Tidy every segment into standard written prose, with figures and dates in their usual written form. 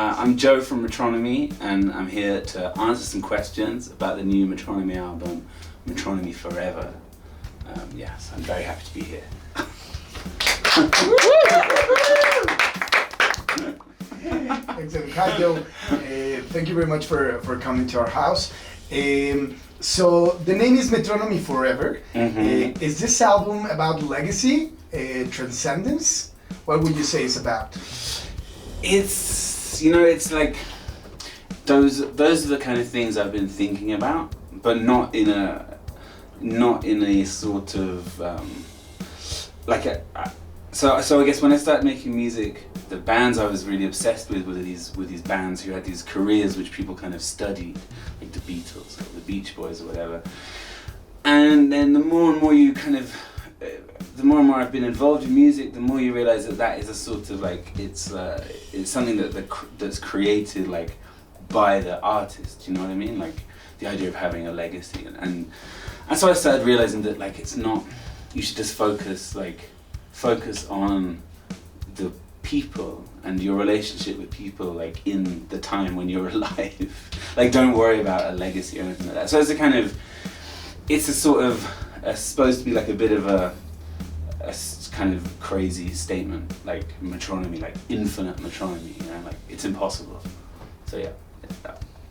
I'm Joe from Metronomy, and I'm here to answer some questions about the new Metronomy album, Metronomy Forever. So I'm very happy to be here. Excellent. Hi, Joe. Thank you very much for coming to our house. So the name is Metronomy Forever. Mm-hmm. Is this album about legacy, transcendence? What would you say it's about? It's like those are the kind of things I've been thinking about, but not in a sort of so I guess when I started making music, the bands I was really obsessed with were these bands who had these careers which people kind of studied, like the Beatles or the Beach Boys or whatever. And then the more and more you kind of the more and more I've been involved in music, the more you realize that is a sort of like it's something that's created like by the artist. You know what I mean? Like the idea of having a legacy, and so I started realizing that like it's not. You should just focus on the people and your relationship with people like in the time when you're alive. Like don't worry about a legacy or anything like that. So it's supposed to be like a bit of a kind of crazy statement, like metronomy, like infinite metronomy, you know, like it's impossible. So yeah.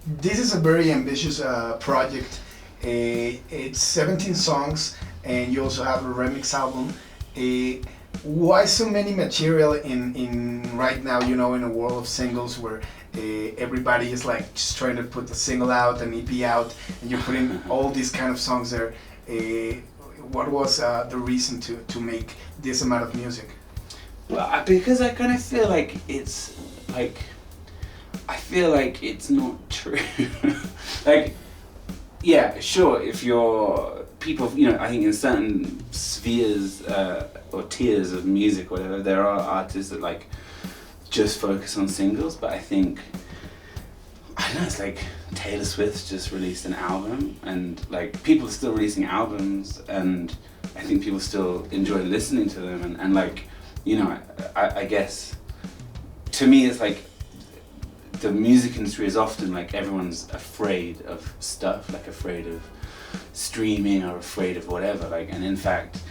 This is a very ambitious project. It's 17 songs, and you also have a remix album. Why so many material in right now, you know, in a world of singles where everybody is like just trying to put a single out, an EP out, and you're putting all these kind of songs there. What was the reason to make this amount of music? Well, because I kind of feel like it's not true. Like, yeah, sure, if you're people, you know, I think in certain spheres or tiers of music or whatever, there are artists that like just focus on singles, but I think, I don't know, it's like Taylor Swift just released an album, and like people are still releasing albums, and I think people still enjoy listening to them, and like, you know, I guess to me it's like the music industry is often like everyone's afraid of stuff, like afraid of streaming or afraid of whatever, like, and in fact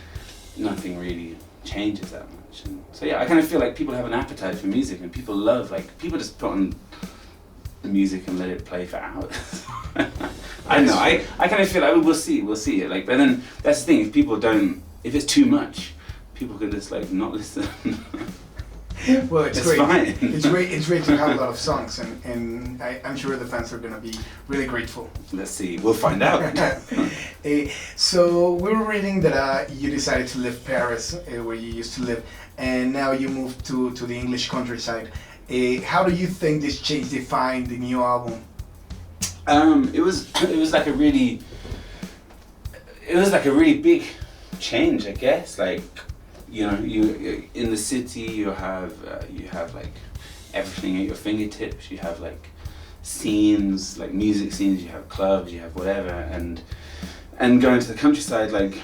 nothing really changes that much. And so yeah, I kind of feel like people have an appetite for music, and people just put on the music and let it play for hours. I don't know, I kind of feel like we'll see it, like, but then that's the thing, if it's too much, people can just like not listen. Well, it's It's great. fine. It's great to have a lot of songs, and I'm sure the fans are gonna be really grateful. Let's see, we'll find out. So we were reading that you decided to leave Paris, where you used to live, and now you moved to the English countryside. How do you think this change defined the new album? It was like a really big change, I guess. Like, you know, you in the city, you have like everything at your fingertips. You have like scenes, like music scenes. You have clubs. You have whatever, and going to the countryside, like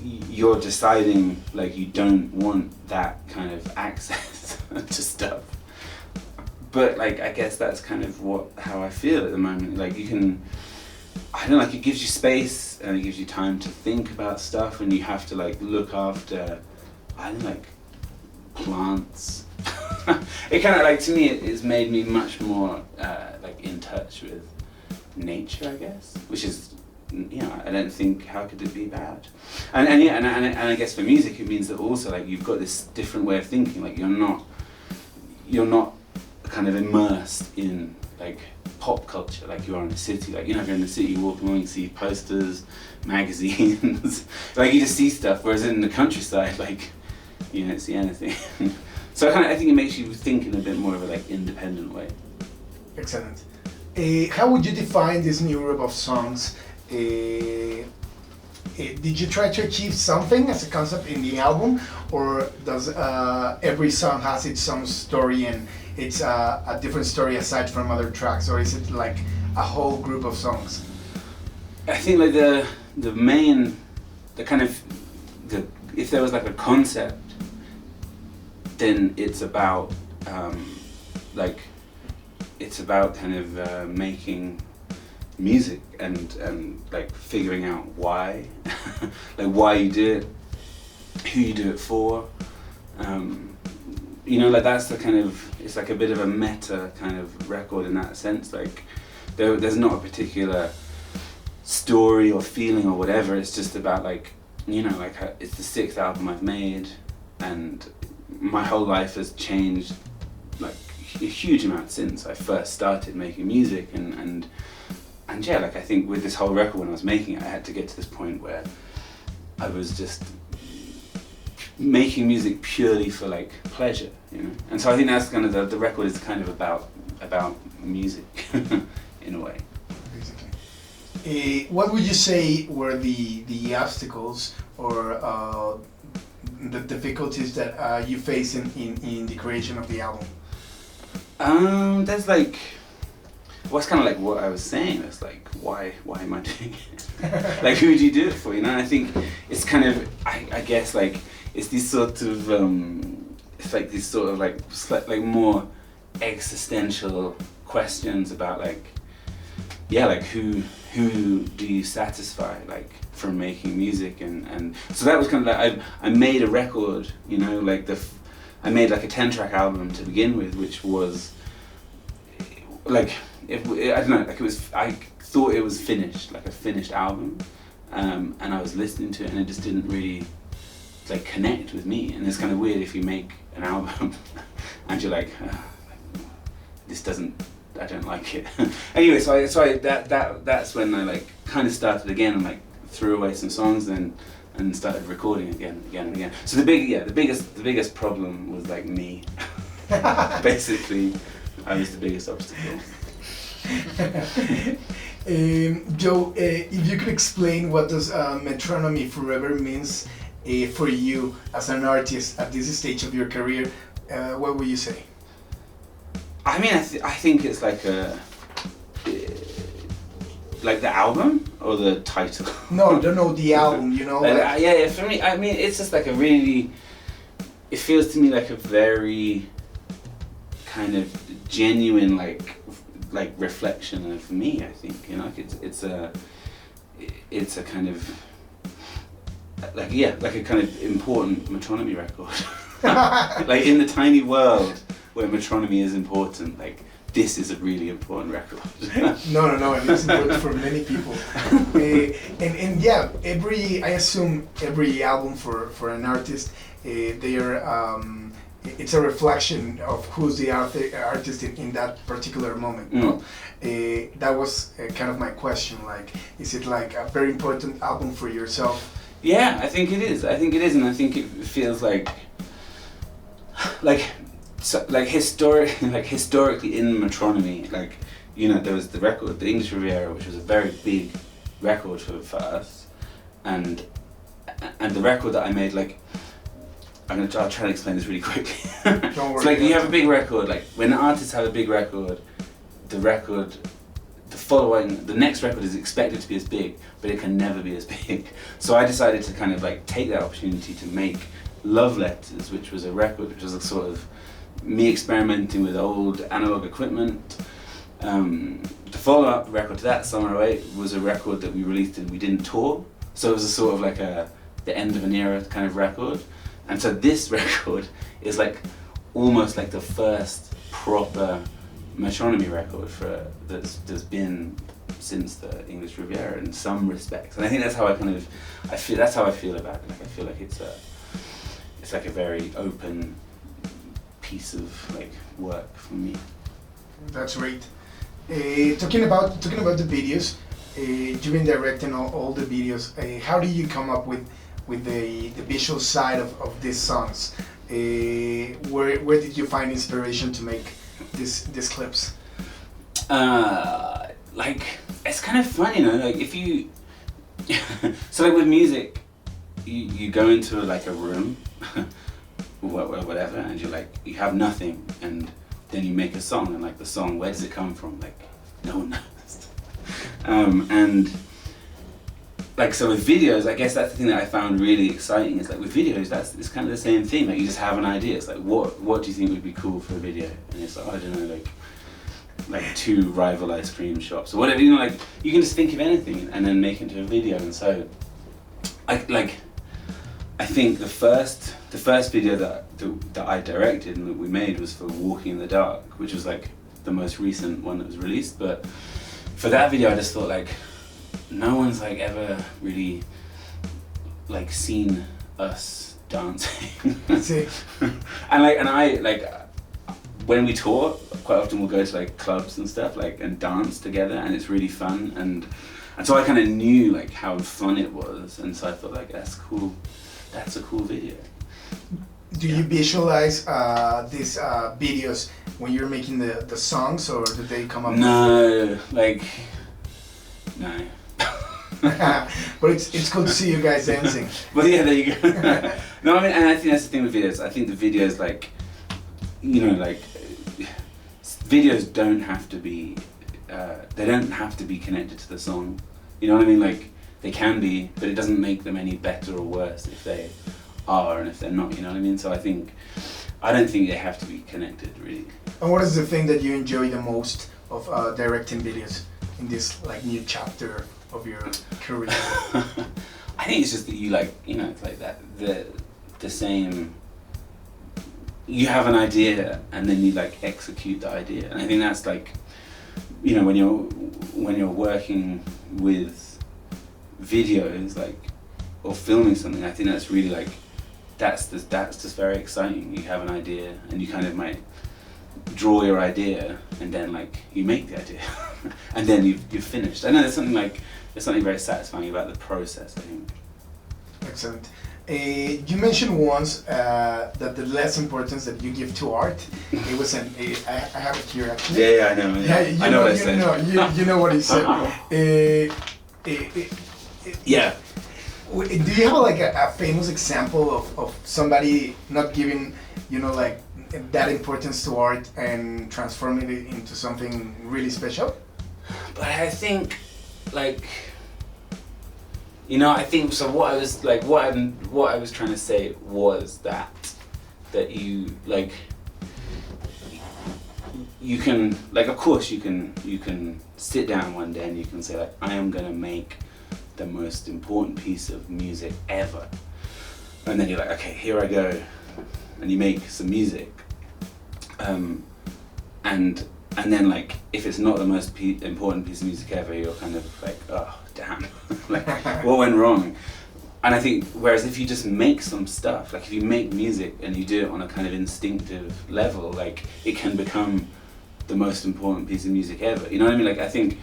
you're deciding like you don't want that kind of access to stuff. But like I guess that's kind of how I feel at the moment. Like you can, I don't know, like it gives you space and it gives you time to think about stuff, and you have to like look after, I don't know, like plants. It kind of like, to me, it's made me much more like in touch with nature, I guess, which is, you know, I don't think, how could it be bad? And I guess for music it means that also like you've got this different way of thinking. Like you're not kind of immersed in like pop culture like you are in the city. Like, you know, if you're in the city, you walk along, you see posters, magazines, like you just see stuff, whereas in the countryside, like you don't see anything. So I think it makes you think in a bit more of a like independent way. Excellent. How would you define this new group of songs? Did you try to achieve something as a concept in the album, or does every song has its own story and it's a different story aside from other tracks, or is it like a whole group of songs? I think like if there was like a concept, then it's about like it's about kind of making music and like figuring out why, like why you do it, who you do it for. You know, like that's the kind of, it's like a bit of a meta kind of record in that sense. Like there's not a particular story or feeling or whatever. It's just about like, you know, like it's the 6th album I've made, and my whole life has changed like a huge amount since I first started making music, and yeah, like I think with this whole record, when I was making it, I had to get to this point where I was just making music purely for like pleasure, you know. And so I think that's kind of the record is kind of about music in a way. Basically, what would you say were the obstacles or the difficulties that you face in the creation of the album? There's like, well, it's kind of like what I was saying. It's like, why am I doing it? Like, who do you do it for? You know, and I think it's kind of, I guess like, it's these sort of, it's like these sort of like more existential questions about like, yeah, like who do you satisfy like from making music, and so that was kind of like I made a record, you know, like I made like a 10-track album to begin with, which was like, I don't know, like it was, I thought it was finished, like a finished album, and I was listening to it and it just didn't really like connect with me. And it's kind of weird if you make an album and you're like, this doesn't, I don't like it. Anyway, so that's when I like kind of started again and like threw away some songs then and started recording again and again. So the biggest problem was like me. Basically, I was the biggest obstacle. Joe, if you could explain what does Metronomy Forever means for you as an artist at this stage of your career, what would you say? I mean, I think it's like like the album or the title. No, the album. You know. Like, yeah. For me, I mean, it's just like a really. It feels to me like a very kind of genuine like reflection of me. I think, you know, like it's a kind of like, yeah, like a kind of important Metronomy record. Like in the tiny world where Metronomy is important, like this is a really important record. No, and it's important for many people. And yeah, I assume every album for an artist, they are it's a reflection of who's the artist in that particular moment. No? That was kind of my question. Like, is it like a very important album for yourself? Yeah, I think it is, and I think it feels like historically in Metronomy, like, you know, there was the record, the English Riviera, which was a very big record for us, and the record that I made, like, I'll try to explain this really quickly. Don't worry. So like, you have a big record, like when artists have a big record, the next record is expected to be as big, but it can never be as big. So I decided to kind of like take that opportunity to make Love Letters, which was a record which was a sort of me experimenting with old analog equipment. The follow-up record to that, Summer '08, was a record that we released and we didn't tour. So it was a sort of like the end of an era kind of record. And so this record is like almost like the first proper Metronomy record that's been since the English Riviera in some respects. And I think that's how that's how I feel about it. Like I feel like it's like a very open piece of like work for me. That's great. Talking about the videos, you've been directing all the videos. How do you come up with the visual side of these songs? Where did you find inspiration to make these clips? Like, it's kind of fun, you know, like if you so like with music, you go into like a room whatever, and you're like, you have nothing, and then you make a song, and like the song, where does it come from? Like, no one knows. And like, so with videos, I guess that's the thing that I found really exciting, is like with videos, it's kind of the same thing. Like, you just have an idea. It's like, what do you think would be cool for a video? And it's like, I don't know, like like 2 rival ice cream shops or whatever, you know, like you can just think of anything and then make it into a video. And so I think the first video that I directed and that we made was for Walking in the Dark, which was like the most recent one that was released. But for that video I just thought like no one's like ever really like seen us dancing. and I like when we tour, quite often we'll go to like clubs and stuff like and dance together, and it's really fun, and so I kind of knew like how fun it was, and so I thought like that's cool, that's a cool video. Do you visualize these videos when you're making the songs, or do they come up? No, like no. But it's cool to see you guys dancing. Well, yeah, there you go. No, I mean, and I think that's the thing with videos. I think the videos, like, you know, like, videos don't have to be, they don't have to be connected to the song. You know what I mean? Like, they can be, but it doesn't make them any better or worse if they are and if they're not, you know what I mean? So I don't think they have to be connected, really. And what is the thing that you enjoy the most of directing videos in this, like, new chapter of your career? I think it's just that you like, you know, it's like that, the same, you have an idea and then you like execute the idea, and I think that's like, you know, when you're working with videos, like, or filming something, I think that's really like, that's just very exciting. You have an idea and you kind of might draw your idea and then like you make the idea and then you've finished. I know there's something very satisfying about the process, I think. Excellent. You mentioned once that the less importance that you give to art, it was I have it here actually. Yeah, I know. Yeah, I know what I said. You know what he said. Yeah. Do you have like a famous example of somebody not giving, you know, like that importance to art and transforming it into something really special? But I think, like, you know, I think so. What I was trying to say was that you like, you can, like, of course you can sit down one day and you can say like, I am gonna make the most important piece of music ever, and then you're like, okay, here I go, and you make some music, and then like, if it's not the most important piece of music ever, you're kind of like, oh damn, like what went wrong? And I think, whereas if you just make some stuff, like if you make music and you do it on a kind of instinctive level, like it can become the most important piece of music ever. You know what I mean? Like I think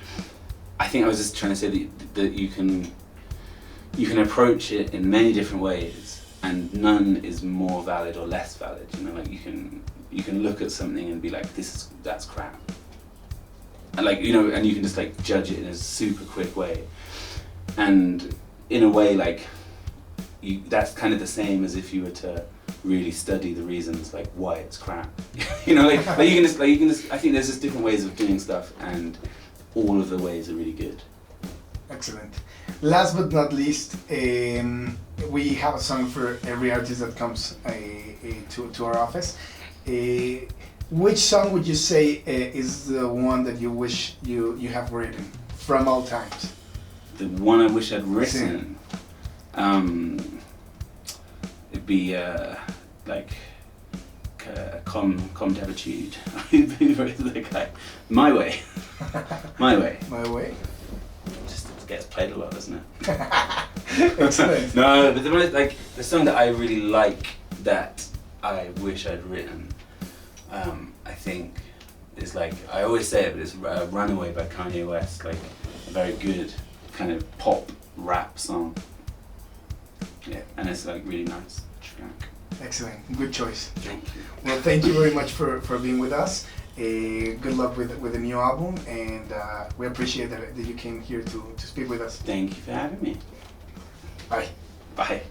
I was just trying to say that you can approach it in many different ways, and none is more valid or less valid. You know, like you can look at something and be like, that's crap, and like, you know, and you can just like judge it in a super quick way, and in a way like that's kind of the same as if you were to really study the reasons like why it's crap. You know, like you can just I think there's just different ways of doing stuff, and all of the ways are really good. Excellent. Last but not least, we have a song for every artist that comes to our office. Which song would you say is the one that you wish you have written from all times? The one I wish I'd written? It'd be like Comme d'habitude. My Way. My Way. My Way? Just gets played a lot, doesn't it? Excellent. No, but the song that I really like that I wish I'd written, I think is like, I always say it, but it's Runaway by Kanye West, like a very good kind of pop rap song. Yeah, and it's like really nice track. Excellent, good choice. Thank you. Well, thank you very much for being with us. Good luck with the new album, and we appreciate that you came here to speak with us. Thank you for having me. Bye. Bye.